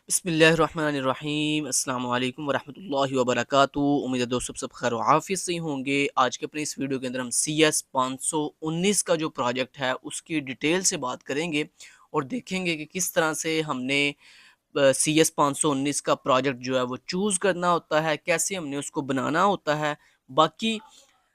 बिस्मिल्लाहिर्रहमानिर्रहीम अस्सलाम वालेकुम वरहमतुल्लाहि वबरकातुहू। उम्मीद है दोस्तों सब खैर आफियत से ही होंगे। आज के अपने इस वीडियो के अंदर हम CS 519 का जो प्रोजेक्ट है उसकी डिटेल से बात करेंगे और देखेंगे कि किस तरह से हमने CS 519 का प्रोजेक्ट जो है वो चूज़ करना होता है, कैसे हमने उसको बनाना होता है। बाकी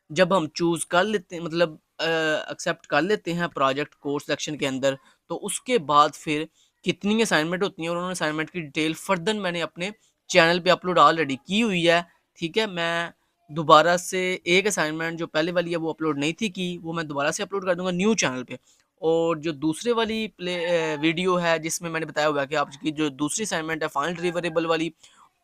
जब हम चूज़ कर लेते हैं मतलब एक्सेप्ट कर लेते हैं प्रोजेक्ट कोर्स सेक्शन के अंदर, तो उसके बाद फिर कितनी असाइनमेंट होती हैं और उन्होंने असाइनमेंट की डिटेल फर्दर मैंने अपने चैनल पे अपलोड ऑलरेडी की हुई है। ठीक है, मैं दोबारा से एक असाइनमेंट जो पहले वाली है वो अपलोड नहीं थी की, वो मैं दोबारा से अपलोड कर दूँगा न्यू चैनल पे। और जो दूसरे वाली वीडियो है जिसमें मैंने बताया हुआ है कि आपकी जो दूसरी असाइनमेंट है फाइनल डिलीवरेबल वाली,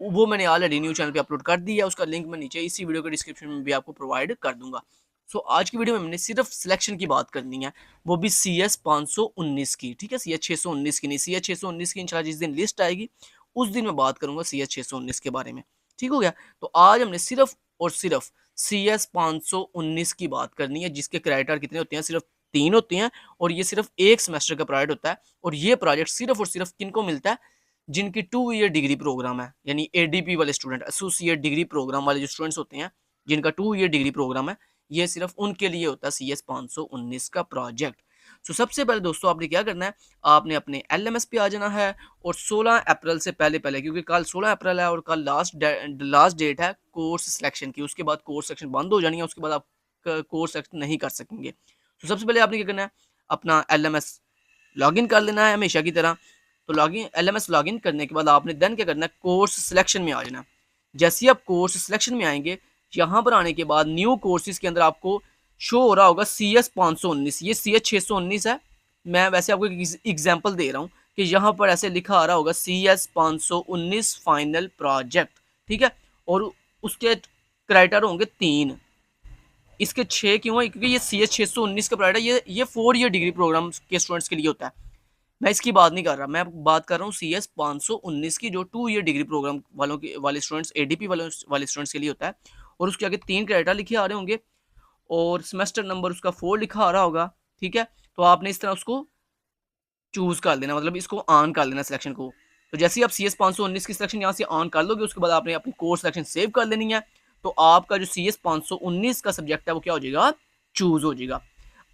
वो मैंने ऑलरेडी न्यू चैनल पे अपलोड कर दी है। उसका लिंक मैं नीचे इसी वीडियो के डिस्क्रिप्शन में भी आपको प्रोवाइड कर दूँगा। सो आज की वीडियो में हमने सिर्फ सिलेक्शन की बात करनी है, वो भी CS 519 की। ठीक है, CS 619 की नहीं, CS 619 की इंशाल्लाह जिस दिन लिस्ट आएगी उस दिन मैं बात करूँगा CS 619 के बारे में। ठीक हो गया? तो आज हमने सिर्फ और सिर्फ CS 519 की बात करनी है, जिसके क्राइटेरिया कितने होते हैं? सिर्फ 3 होते हैं और ये सिर्फ 1 सेमेस्टर का प्रोजेक्ट होता है और ये प्रोजेक्ट सिर्फ और सिर्फ किनको मिलता है? जिनकी 2 ईयर डिग्री प्रोग्राम है, यानी ADP वाले स्टूडेंट, एसोसिएट डिग्री प्रोग्राम वाले जो स्टूडेंट्स होते हैं, जिनका 2 ईयर डिग्री प्रोग्राम है, ये सिर्फ उनके लिए होता है CS 519 का प्रोजेक्ट। सो सबसे पहले दोस्तों आपने क्या करना है, आपने अपने LMS पे आ जाना है और 16 अप्रैल से पहले-पहले, क्योंकि कल 16 अप्रैल है और कल लास्ट डेट है कोर्स सिलेक्शन की, उसके बाद कोर्स सेक्शन बंद हो जानी है, उसके बाद आप कोर्स सेलेक्ट नहीं कर सकेंगे। तो सबसे पहले आपने क्या करना है, अपना LMS लॉगिन कर लेना है हमेशा की तरह। तो LMS लॉगिन करने के बाद आपने देन क्या करना है, कोर्स सिलेक्शन में आ जाना। जैसे ही आप कोर्स सिलेक्शन में आएंगे, यहाँ पर आने के बाद न्यू कोर्सेज के अंदर आपको शो हो रहा होगा CS 519, ये CS 619 है। मैं वैसे आपको एक एग्जांपल दे रहा हूँ कि यहाँ पर ऐसे लिखा आ रहा होगा CS 519 फाइनल प्रोजेक्ट। ठीक है, और उसके क्राइटेरिया होंगे 3। इसके 6 क्यों है? क्योंकि ये CS 619 का प्रोजेक्ट है, ये 4 ईयर डिग्री प्रोग्राम के स्टूडेंट्स के लिए होता है। मैं इसकी बात नहीं कर रहा, मैं बात कर रहा हूँ CS 519 की, जो 2 ईयर डिग्री प्रोग्राम वाले स्टूडेंट्स, ADP वाले स्टूडेंट्स के लिए होता है। और उसके आगे 3 क्राइटेरिया लिखे आ रहे होंगे और सेमेस्टर नंबर उसका 4 लिखा आ रहा होगा। ठीक है, तो आपने इस तरह उसको चूज़ कर लेना, मतलब इसको ऑन कर लेना सिलेक्शन को। तो जैसे ही आप CS 519 की सिलेक्शन यहाँ से ऑन कर लोगे, उसके बाद आपने अपनी कोर्स सिलेक्शन सेव कर लेनी है। तो आपका जो CS 519 का सब्जेक्ट है वो क्या हो जाएगा? चूज़ हो जाएगा।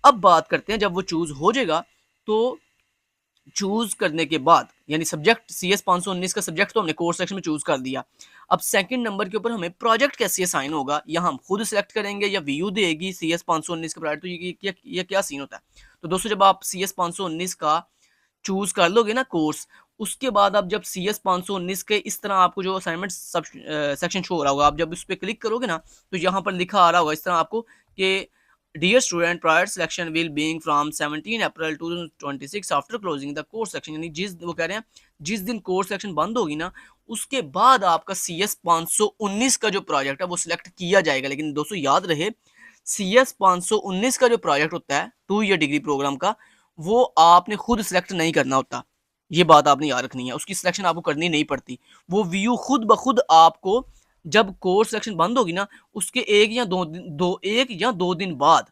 अब बात करते हैं, जब वो चूज़ हो जाएगा तो चूज करने के बाद, यानी सब्जेक्ट CS 519 का सब्जेक्ट तो हमने कोर्स सेक्शन में चूज कर दिया। अब सेकंड नंबर के ऊपर हमें प्रोजेक्ट कैसे असाइन होगा, या हम खुद सिलेक्ट करेंगे या VU देगी CS 519 का प्रोजेक्ट। तो ये क्या सीन होता है? तो दोस्तों जब आप CS 519 का चूज कर लोगे ना कोर्स, उसके बाद आप जब CS 519 के इस तरह आपको जो असाइनमेंट सेक्शन शो हो रहा होगा, आप जब उस पर क्लिक करोगे ना, तो यहाँ पर लिखा आ रहा होगा इस तरह आपको कि dear student, prior selection will being from 17 April 2026 after closing the course section. यानी वो कह रहे हैं जिस दिन कोर्स सेक्शन बंद होगी ना, उसके बाद आपका CS 519 का जो प्रोजेक्ट है वो सिलेक्ट किया जाएगा। लेकिन दोस्तों याद रहे, CS 519 का जो प्रोजेक्ट होता है 2 ईयर डिग्री प्रोग्राम का, वो आपने खुद सिलेक्ट नहीं करना होता। ये बात आपने याद रखनी है, उसकी सिलेक्शन आपको करनी नहीं पड़ती। वो व्यू खुद ब खुद आपको जब कोर्स सिलेक्शन बंद होगी ना, उसके 1 या 2 दिन बाद,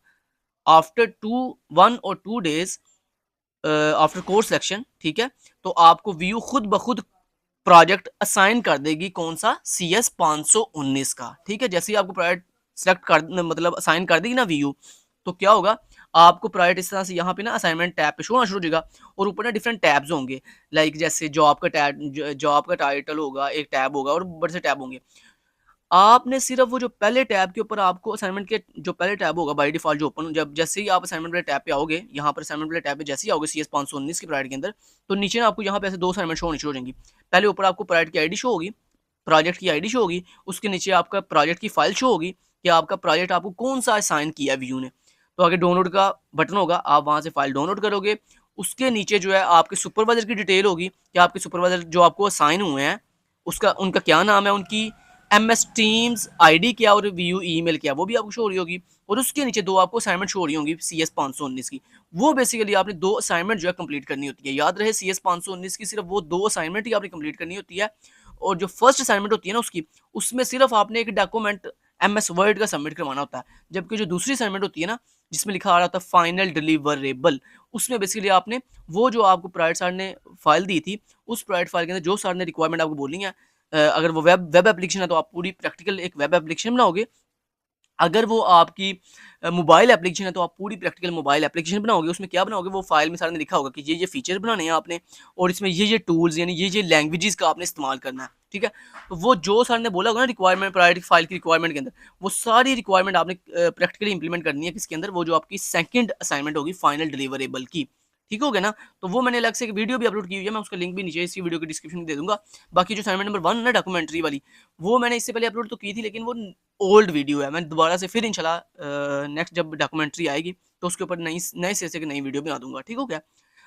आफ्टर 1 और 2 डेज आफ्टर कोर्स सिलेक्शन, ठीक है, तो आपको व्यू खुद ब खुद प्रोजेक्ट असाइन कर देगी। कौन सा? CS 519 का। ठीक है, जैसे ही आपको प्रोजेक्ट सिलेक्ट कर मतलब असाइन कर देगी ना व्यू, तो क्या होगा, आपको प्रोजेक्ट इस तरह से यहाँ पे ना असाइनमेंट टैब पे शो होना शुरू हो जाएगा और ऊपर ना डिफरेंट टैब्स होंगे। लाइक जैसे जॉब का टाइटल होगा, एक टैब होगा और बड़े से टैब होंगे। आपने सिर्फ वो जो पहले टैब के ऊपर आपको असाइनमेंट के जो पहले टैब होगा बाय डिफॉल्ट जो ओपन, जब जैसे ही आप असाइनमेंट वाले टैब पे आओगे, यहाँ पर असाइनमेंट वाले टैब पे जैसे ही आओगे CS 519 की प्रायोरिटी के अंदर, तो नीचे ना आपको यहाँ पे ऐसे 2 असाइनमेंट शो होनी शुरू हो जाएंगी। पहले ऊपर आपको प्रायोरिटी की आईडी शो होगी, प्रोजेक्ट की आईडी शो होगी, उसके नीचे आपका प्रोजेक्ट की फाइल शो होगी कि आपका प्रोजेक्ट आपको कौन सा असाइन किया व्यू ने। तो आगे डाउनलोड का बटन होगा, आप वहाँ से फाइल डाउनलोड करोगे। उसके नीचे जो है आपके सुपरवाइजर की डिटेल होगी कि आपके सुपरवाइजर जो आपको असाइन हुए हैं उसका उनका क्या नाम है, उनकी MS टीम्स आईडी क्या और VU ईमेल क्या, वो भी आपको शो हो रही होगी। और उसके नीचे 2 आपको असाइनमेंट शो हो रही होंगी CS 519 की। वो बेसिकली आपने 2 असाइनमेंट जो है कंप्लीट करनी होती है। याद रहे, CS 519 की सिर्फ वो 2 असाइनमेंट ही आपने कंप्लीट करनी होती है। और जो फर्स्ट असाइनमेंट होती है ना उसकी, उसमें सिर्फ आपने एक डॉक्यूमेंट MS वर्ड का सबमिट करवाना होता है। जबकि जो दूसरी असाइनमेंट होती है ना, जिसमें लिखा आ रहा था फाइनल डिलीवरेबल, उसमें बेसिकली आपने वो जो आपको प्रोवाइड सर ने फाइल दी थी, उस प्रोवाइड फाइल के अंदर जो सर ने रिक्वायरमेंट आपको बोली है, अगर वो वेब एप्लीकेशन है तो आप पूरी प्रैक्टिकल एक वेब एप्लीकेशन बनाओगे, अगर वो आपकी मोबाइल एप्लीकेशन है तो आप पूरी प्रैक्टिकल मोबाइल एप्लीकेशन बनाओगे। उसमें क्या बनाओगे, वो फाइल में सारे ने लिखा होगा कि ये फीचर बनाने हैं आपने, और इसमें ये टूल्स यानी ये लैंग्वेजेस का आपने इस्तेमाल करना है, ठीक है। तो वो जो सर ने बोला होगा ना रिक्वायरमेंट, प्रायोरिटी फाइल की रिक्वायरमेंट के अंदर, वो सारी रिक्वायरमेंट आपने प्रैक्टिकली इंप्लीमेंट करनी है किसके अंदर, वो जो आपकी सेकंड असाइनमेंट होगी फाइनल डिलीवरेबल की, ठीक हो गया ना। तो वो मैंने अलग से एक वीडियो भी अपलोड की हुई है, मैं उसका लिंक भी नीचे इसी वीडियो के डिस्क्रिप्शन में दे दूंगा। बाकी जो असाइनमेंट नंबर 1 है ना डॉक्यूमेंट्री वाली, वो मैंने इससे पहले अपलोड तो की थी, लेकिन वो ओल्ड वीडियो है। मैं दोबारा से फिर इंशाल्लाह नेक्स्ट जब डॉक्यूमेंट्री आएगी तो उसके ऊपर नए सिरे से एक नई वीडियो बना दूंगा, ठीक हो गया।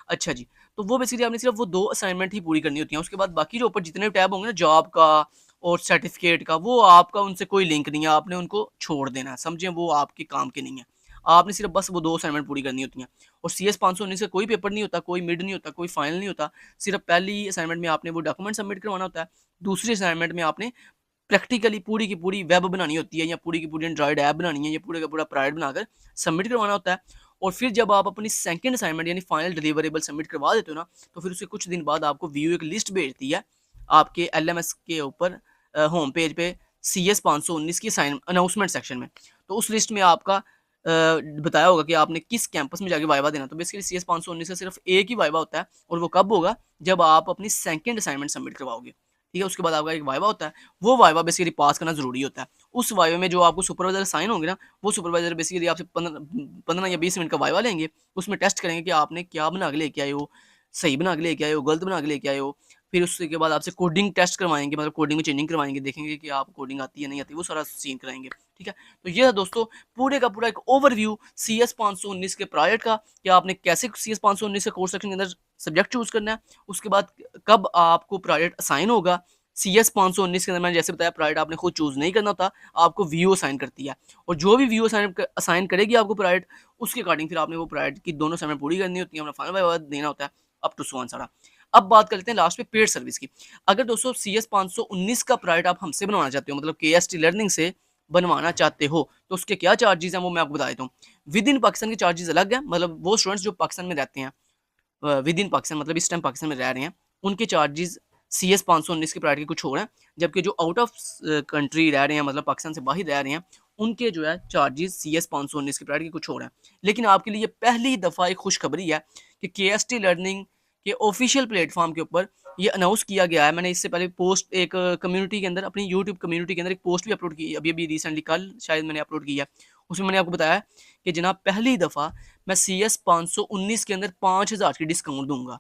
अच्छा जी, तो वो बेसिकली आपने सिर्फ वो 2 असाइनमेंट ही पूरी करनी होती हैं। उसके बाद बाकी जो ऊपर जितने टैब होंगे ना जॉब का और सर्टिफिकेट का, वो आपका उनसे कोई लिंक नहीं है, आपने उनको छोड़ देना है, समझें, वो आपके काम के नहीं है। आपने सिर्फ बस वो 2 असाइनमेंट पूरी करनी होती हैं। और CS 519 का कोई पेपर नहीं होता, कोई मिड नहीं होता, कोई फाइनल नहीं होता। सिर्फ पहली असाइनमेंट में आपने वो डॉक्यूमेंट सबमिट करवाना होता है, दूसरी असाइनमेंट में आपने प्रैक्टिकली पूरी की पूरी वेब बनानी होती है, या पूरी की पूरी एंड्रॉइड ऐप बनानी है, या पूरा का पूरा प्रोजेक्ट बनाकर सबमिट करवाना होता है। और फिर जब आप अपनी सेकंड असाइनमेंट यानी फाइनल डिलीवरेबल सबमिट करवा देते हो ना, तो फिर उसके कुछ दिन बाद आपको व्यू एक लिस्ट भेजती है आपके LMS के ऊपर, होम पेज पे CS 519 की अनाउंसमेंट सेक्शन में। तो उस लिस्ट में आपका बताया होगा कि आपने किस कैंपस में जाके वाइवा देना। तो बेसिकली CS 519 का सिर्फ एक ही वाइवा होता है, और वो कब होगा, जब आप अपनी सेकंड असाइनमेंट सबमिट करवाओगे, ठीक है। उसके बाद आपका एक वाइवा होता है, वो वाइवा बेसिकली पास करना जरूरी होता है। उस वाइवा में जो आपको सुपरवाइजर साइन होंगे ना, वो सुपरवाइजर बेसिकली आपसे 15 या 20 मिनट का वाइवा लेंगे। उसमें टेस्ट करेंगे कि आपने क्या बना के लेके आए हो, सही बना के लेके आए हो, गलत बना के लेके आए हो। फिर उसके बाद आपसे कोडिंग टेस्ट करवाएंगे, मतलब कोडिंग में चेंजिंग करवाएंगे, देखेंगे कि आप कोडिंग आती है नहीं आती, वो सारा सीन कराएंगे, ठीक है। तो ये दोस्तों पूरे का पूरा एक ओवरव्यू CS 519 के प्रोजेक्ट का, कि आपने कैसे CS 519 के कोर्स सेक्शन के अंदर सब्जेक्ट चूज करना है, उसके बाद कब आपको प्रोजेक्ट असाइन होगा। CS 519 के अंदर मैंने जैसे बताया प्रोजेक्ट आपने खुद चूज नहीं करना होता, आपको व्यू असाइन करती है, और जो भी व्यू असाइन करेगी आपको प्रोजेक्ट, उसके अकॉर्डिंग फिर आपने वो प्रोजेक्ट की दोनों असाइनमेंट पूरी करनी होती है, अपना फाइनल वाइवा देना होता है, अप टू सो ऑन सारा। अब बात करते हैं लास्ट में पेड सर्विस की। अगर दोस्तों CS 519 का प्रोजेक्ट आप हमसे बनवाना चाहते हो, मतलब KST लर्निंग से बनवाना चाहते हो, तो उसके क्या चार्जेस हैं वो मैं आपको बता देता हूँ। विद इन पाकिस्तान के चार्जेस अलग हैं, मतलब वो स्टूडेंट्स जो पाकिस्तान में रहते हैं, विद इन पाकिस्तान मतलब इस टाइम पाकिस्तान में रह रहे हैं, उनके चार्जेस CS 519 के प्राइवेट के कुछ और हैं, जबकि जो आउट ऑफ कंट्री रह रहे हैं, मतलब पाकिस्तान से बाहर रह रहे हैं, उनके जो है चार्जेस CS 519 के प्राइवेट के कुछ और हैं। लेकिन आपके लिए पहली दफ़ा एक खुशखबरी है कि KST लर्निंग के ऑफिशियल प्लेटफॉर्म के ऊपर ये अनाउंस किया गया है। मैंने इससे पहले पोस्ट एक कम्युनिटी के अंदर, अपनी यूट्यूब कम्युनिटी के अंदर एक पोस्ट भी अपलोड की, अभी अभी रिसेंटली कल शायद मैंने अपलोड किया। उसमें मैंने आपको बताया कि जनाब पहली दफ़ा मैं CS 519 के अंदर 5000 की डिस्काउंट दूंगा,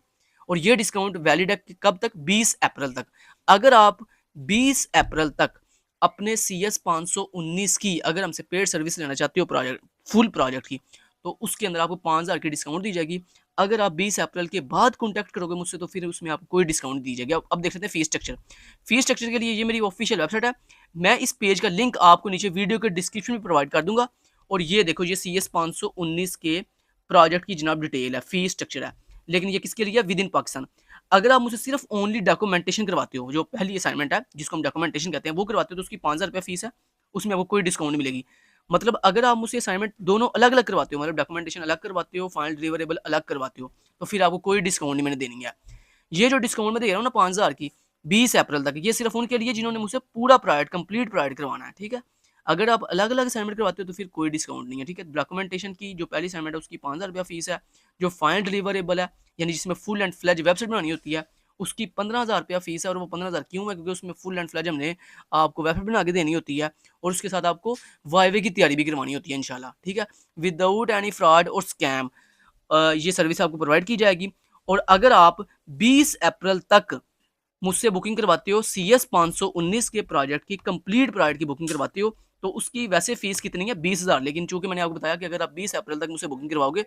और ये डिस्काउंट वैलिड है कब तक, 20 अप्रैल तक। अगर आप 20 अप्रैल तक अपने CS 519 की अगर हमसे पेड सर्विस लेना चाहते हो प्रोजेक्ट, फुल प्रोजेक्ट की, तो उसके अंदर आपको 5000 की डिस्काउंट दी जाएगी। अगर आप 20 अप्रैल के बाद कॉन्टैक्ट करोगे मुझसे, तो फिर उसमें आपको कोई डिस्काउंट दी जाएगी। अब देख लेते हैं फीस स्ट्रक्चर। फीस स्ट्रक्चर के लिए ये मेरी ऑफिशियल वेबसाइट है, मैं इस पेज का लिंक आपको नीचे वीडियो के डिस्क्रिप्शन में प्रोवाइड कर दूंगा। और ये देखो, ये CS 519 के प्रोजेक्ट की जनाब डिटेल है, फीस स्ट्रक्चर है, लेकिन ये किसके लिए, विद इन पाकिस्तान। अगर आप मुझसे सिर्फ ओनली डॉक्यूमेंटेशन करवाते हो, जो पहली असाइनमेंट है जिसको हम डॉक्यूमेंटेशन कहते हैं, वो करवाते हो, तो उसकी 5000 रुपया फीस है, उसमें आपको कोई डिस्काउंट नहीं मिलेगी। मतलब अगर आप मुझसे असाइनमेंट दोनों अलग अलग करवाते हो, मतलब डॉक्यूमेंटेशन अलग करवाते हो, फाइनल डिलीवरेबल अलग करवाते हो, तो फिर आपको कोई डिस्काउंट नहीं मैंने देनी है। ये जो डिस्काउंट मैं दे रहा हूँ ना 5000 की 20 अप्रैल तक, ये सिर्फ उनके लिए जिन्होंने मुझसे पूरा प्रोजेक्ट कंप्लीट प्रोजेक्ट करवाना है, ठीक है। अगर आप अलग अलग असाइनमेंट करवाते हो तो फिर कोई डिस्काउंट नहीं है, ठीक है। डॉक्यूमेंटेशन की जो पहली असाइनमेंट है उसकी 5000 रुपया फीस है, जो फाइनल डिलीवरेबल है यानी जिसमें फुल एंड फ्लेज वेबसाइट बनानी होती है, उसकी 15000 रुपया फीस है। और वो 15000 क्यों है, क्योंकि उसमें फुल एंड फ्लेज हमने आपको वेबसाइट बना के देनी होती है, और उसके साथ आपको वाइवे की तैयारी भी करवानी होती है इंशाल्लाह, ठीक है, विदाउट एनी फ्रॉड और स्कैम। ये सर्विस आपको प्रोवाइड की जाएगी। और अगर आप 20 अप्रैल तक मुझसे बुकिंग करवाते हो, CS 519 के प्रोजेक्ट की कंप्लीट प्रोजेक्ट की बुकिंग करवाते हो, तो उसकी वैसे फीस कितनी है, 20000। लेकिन चूंकि मैंने आपको बताया कि अगर आप 20 अप्रैल तक मुझसे बुकिंग करवाओगे,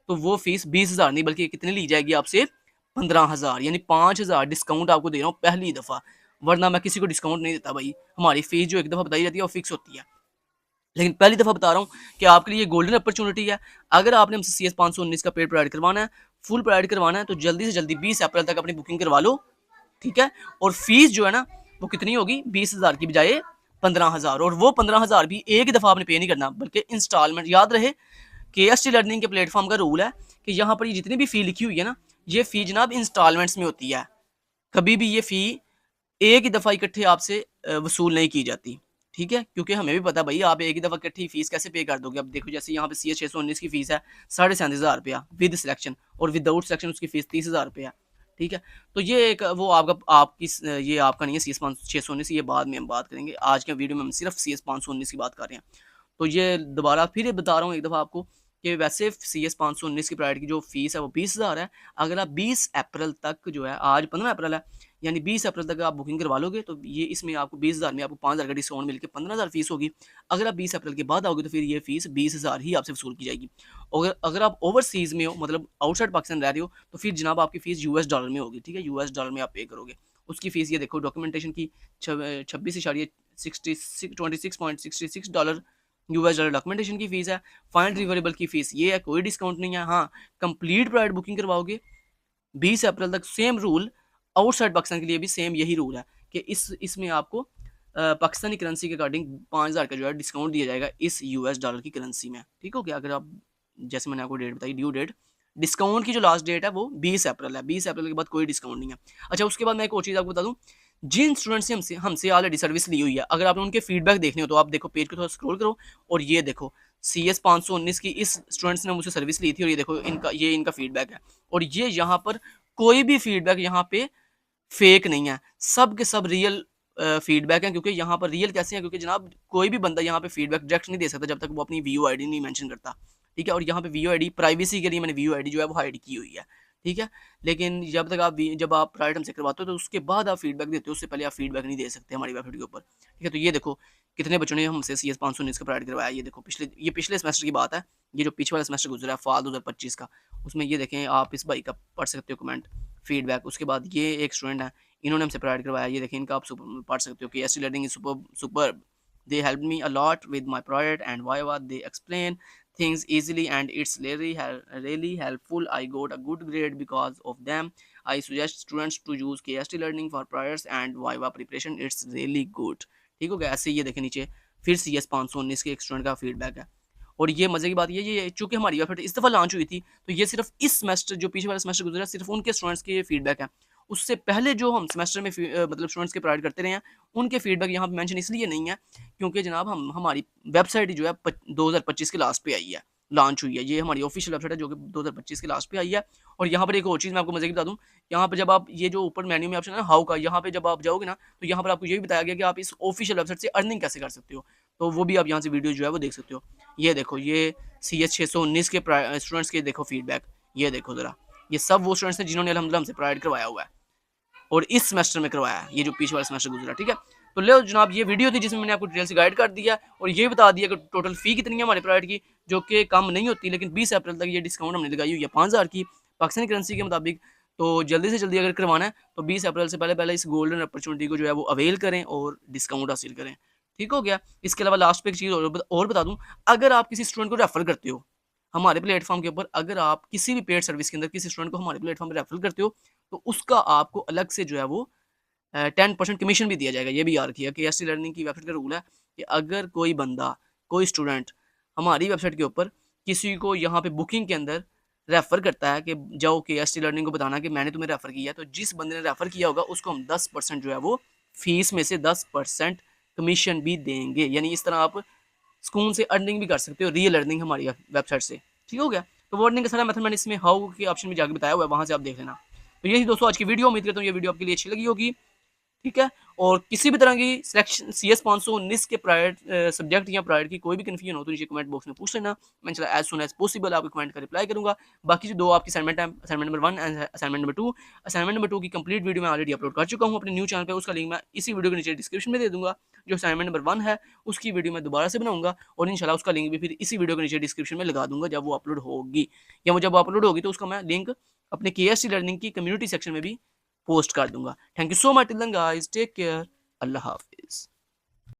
तो वो फीस 20000 नहीं बल्कि कितनी ली जाएगी आपसे, 15000, यानी 5000 डिस्काउंट आपको दे रहा हूँ पहली दफ़ा। वरना मैं किसी को डिस्काउंट नहीं देता भाई, हमारी फीस जो एक दफ़ा बताई जाती है वो फिक्स होती है। लेकिन पहली दफ़ा बता रहा हूँ कि आपके लिए गोल्डन अपॉर्चुनिटी है। अगर आपने हमसे CS 519 का पेड प्रोवाइड करवाना है, फुल प्रोवाइड करवाना है, तो जल्दी से जल्दी 20 अप्रैल तक अपनी बुकिंग करवा लो, ठीक है। और फीस जो है ना वो कितनी होगी, 20000 की बजाय 15000। और वो 15000 भी एक ही दफ़ा आपने पे नहीं करना, बल्कि इंस्टॉलमेंट, याद रहे KST लर्निंग के प्लेटफॉर्म का रूल है कि यहाँ पर ये जितनी भी फ़ी लिखी हुई है ना, ये फ़ी जनाब इंस्टॉलमेंट्स में होती है। कभी भी ये फ़ी एक ही दफ़ा इकट्ठे आपसे वसूल नहीं की जाती, ठीक है? क्योंकि हमें भी पता है भई आप एक ही दफ़ा इकट्ठी फ़ीस कैसे पे कर दोगे? अब देखो जैसे यहाँ पे CS 619 की फ़ीस है ₹37,500 विद सिलेक्शन और विदाउट सिलेक्शन उसकी फ़ीस ₹30,000 है, ठीक है? तो ये एक वो आपका आपकी ये आपका नहीं है CS 619 ये बाद में हम बात करेंगे। आज के वीडियो में हम सिर्फ़ CS 519 की बात कर रहे हैं। तो ये दोबारा फिर ये बता रहा हूँ एक दफ़ा आपको कि वैसे CS 519 की प्राइवेट की जो फ़ीस है वो 20,000 है। अगर आप 20 अप्रैल तक जो है आज 15 अप्रैल है, यानी 20 अप्रैल तक आप बुकिंग करवा लोगे तो ये इसमें आपको 20,000 में आपको 5,000 का डिस्काउंट मिलके 15,000 फ़ीस होगी। अगर आप 20 अप्रैल के बाद आओगे तो फिर ये फ़ीस 20,000 ही आपसे वसूल की जाएगी। और अगर आप ओवरसीज़ में हो मतलब आउटसाइड पाकिस्तान रह रहे हो तो फिर जनाब आपकी फ़ीस यूएस डॉलर में होगी, ठीक है? यूएस डॉलर में आप पे करोगे। उसकी फ़ीस ये देखो डॉक्यूमेंटेशन की 26.66 डॉलर यूएस डॉलर डॉक्यूमेंटेशन की फ़ीस है। फाइनल डिलीवरेबल की फ़ीस ये है, कोई डिस्काउंट नहीं है। हाँ, कंप्लीट प्राइवेट बुकिंग करवाओगे 20 अप्रैल तक सेम रूल आउटसाइड पाकिस्तान के लिए भी सेम यही रूल है कि इसमें आपको पाकिस्तानी करेंसी के अकॉर्डिंग 5,000 का जो है डिस्काउंट दिया जाएगा इस यूएस डॉलर की करेंसी में, ठीक हो गया? अगर आप जैसे मैंने आपको डेट बताई ड्यू डेट, डिस्काउंट की जो लास्ट डेट है वो 20 अप्रैल है। 20 अप्रैल के बाद कोई डिस्काउंट नहीं है। अच्छा उसके बाद मैं एक और चीज़ आपको बता दूँ, जिन स्टूडेंट्स ने हमसे हमसे ऑलरेडी सर्विस ली हुई है, अगर आपने उनके फीडबैक देखने हो तो आप देखो पेज को थोड़ा स्क्रॉल करो और ये देखो CS 519 की इस स्टूडेंट्स ने मुझसे सर्विस ली थी और ये देखो इनका फीडबैक है और ये यहाँ पर कोई भी फीडबैक यहाँ पे फेक नहीं है, सब के सब रियल फीडबैक है क्योंकि यहाँ पर रियल कैसे हैं क्योंकि जनाब कोई भी बंदा यहाँ पे फीडबैक डायरेक्ट नहीं दे सकता जब तक वो अपनी वीओ आईडी नहीं मेंशन करता, ठीक है? और यहाँ पे वीओ आईडी प्राइवेसी के लिए मैंने वीओ आईडी जो है वो हाइड की हुई है, ठीक है? लेकिन जब आप प्राइवेट हमसे करवाते हो तो उसके बाद आप फीडबैक देते हो, उससे पहले आप फीडबैक नहीं दे सकते हमारी वेबसाइट के ऊपर, ठीक है? तो ये देखो कितने बच्चों ने हमसे CS 519 का प्राइवेट करवाया, ये देखो पिछले सेमेस्टर की बात है, ये जो पीछे वाला सेमेस्टर गुजरा है फाल 2025 का, उसमें ये देखें आप इस भाई का पढ़ सकते हो कमेंट फीडबैक। उसके बाद ये एक स्टूडेंट है, इन्होंने हमसे प्रोवाइड करवाया, ये देखिए इनका आप पढ़ सकते हो कि ST learning is superb, they help me a lot with my project and viva, they explain things easily and it's really helpful. I got a good grade because of them. I suggest students to use KST learning for projects and viva preparation. It's really good. ठीक हो गया? ऐसे ये देखें नीचे फिर CS 519 के एक स्टूडेंट का फीडबैक है और ये मजे की बात ये चूंकि हमारी वेबसाइट इस दफ़ा लॉन्च हुई थी तो ये सिर्फ इस सेमेस्टर जो पीछे वाला सेमेस्टर गुजरा सिर्फ उनके स्टूडेंट्स के फीडबैक है। उससे पहले जो हम सेमेस्टर में मतलब स्टूडेंट्स के प्रोवाइड करते रहे हैं उनके फीडबैक यहाँ पे मेंशन इसलिए नहीं है क्योंकि जनाब हमारी वेबसाइट जो है 2025 के लास्ट पे आई है, लॉन्च हुई है। ये हमारी ऑफिशियल वेबसाइट है जो कि 2025 के लास्ट पे आई है। और यहाँ पर एक और चीज़ मैं आपको मजे की बता दूँ, यहाँ पर जब आप ये जो ऊपर मेन्यू में ऑप्शन है हाउ का, यहाँ पे जब आप जाओगे ना तो यहाँ पर आपको ये भी बताया गया कि आप इस ऑफिशियल वेबसाइट से अर्निंग कैसे कर सकते हो, तो वो भी आप यहाँ से वीडियो जो है वो देख सकते हो। ये देखो ये CS 619 के स्टूडेंट्स के देखो फीडबैक, ये देखो ज़रा, ये सब वो स्टूडेंट्स हैं जिन्होंने अल्हम्दुलिल्लाह हमसे प्रोवाइड करवाया हुआ है और इस सेमेस्टर में करवाया है, ये जो पीछे वाला सेमेस्टर गुजरा, ठीक है? तो लो जनाब ये वीडियो थी जिसमें मैंने आपको डिटेल से गाइड कर दिया और ये बता दिया कि टोटल फ़ी कितनी है हमारे प्राइवेट की, जो कि कम नहीं होती, लेकिन 20 अप्रैल तक ये डिस्काउंट हमने लगाई हुई है 5,000 की पाकिस्तानी करेंसी के मुताबिक। तो जल्दी से जल्दी अगर करवाना है तो 20 अप्रैल से पहले इस गोल्डन अपॉर्चुनिटी को जो है वो अवेल करें और डिस्काउंट हासिल करें, ठीक हो गया? इसके अलावा लास्ट पे एक चीज़ और बता दूँ, अगर आप किसी स्टूडेंट को रेफर करते हो हमारे प्लेटफॉर्म के ऊपर, अगर आप किसी भी पेड सर्विस के अंदर किसी स्टूडेंट को हमारे प्लेटफॉर्म पर रेफर करते हो तो उसका आपको अलग से जो है वो 10% कमीशन भी दिया जाएगा। ये भी याद रखिएगा कि KST लर्निंग की वेबसाइट का रूल है कि अगर कोई बंदा, कोई स्टूडेंट हमारी वेबसाइट के ऊपर किसी को यहाँ पे बुकिंग के अंदर रेफ़र करता है कि जाओ KST लर्निंग को बताना कि मैंने तुम्हें रेफ़र किया है, तो जिस बंदे ने रेफ़र किया होगा उसको हम 10% जो है वो फ़ीस में से 10% कमीशन भी देंगे। यानी इस तरह आप सुकून से अर्निंग भी कर सकते हो, रियल अर्निंग हमारी वेबसाइट से, ठीक हो गया? तो वो अर्निंग का सारा मेथड मैंने इसमें हाउ के ऑप्शन में जाके बताया हुआ है, वहाँ से आप देख लेना। तो यही दोस्तों आज की वीडियो, उम्मीद करता हूँ ये वीडियो आपके लिए अच्छी लगी होगी। ठीक है? और किसी भी तरह की सिलेक्शन CS 519 के प्राइवेट सब्जेक्ट या प्राइवेट की कोई भी कन्फ्यूजन हो तो नीचे कमेंट बॉक्स में पूछ लेना। मैं इंशाल्लाह एज़ सून एज़ पॉसिबल आपके कमेंट का रिप्लाई करूँगा। बाकी जो 2 आपकी असाइनमेंट है, assignment number 1 and assignment number 2। Assignment number 2 की कंप्लीट वीडियो मैं ऑलरेडी अपलोड कर चुका हूँ अपने न्यू चैनल पे, उसका लिंक मैं इसी वीडियो के नीचे डिस्क्रिप्शन में दे दूँगा। जो असाइनमेंट नंबर 1 है, उसकी वीडियो मैं दोबारा से बनाऊँगा और इंशाल्लाह उसका लिंक भी फिर इसी वीडियो के नीचे डिस्क्रिप्शन में लगा दूँगा जब वो अपलोड होगी, या वो जब अपलोड होगी तो उसका मैं लिंक अपने KST लर्निंग की कम्युनिटी सेक्शन में भी पोस्ट कर दूँगा। Thank you so much till then guys, take care, अल्लाह हाफ़िज़।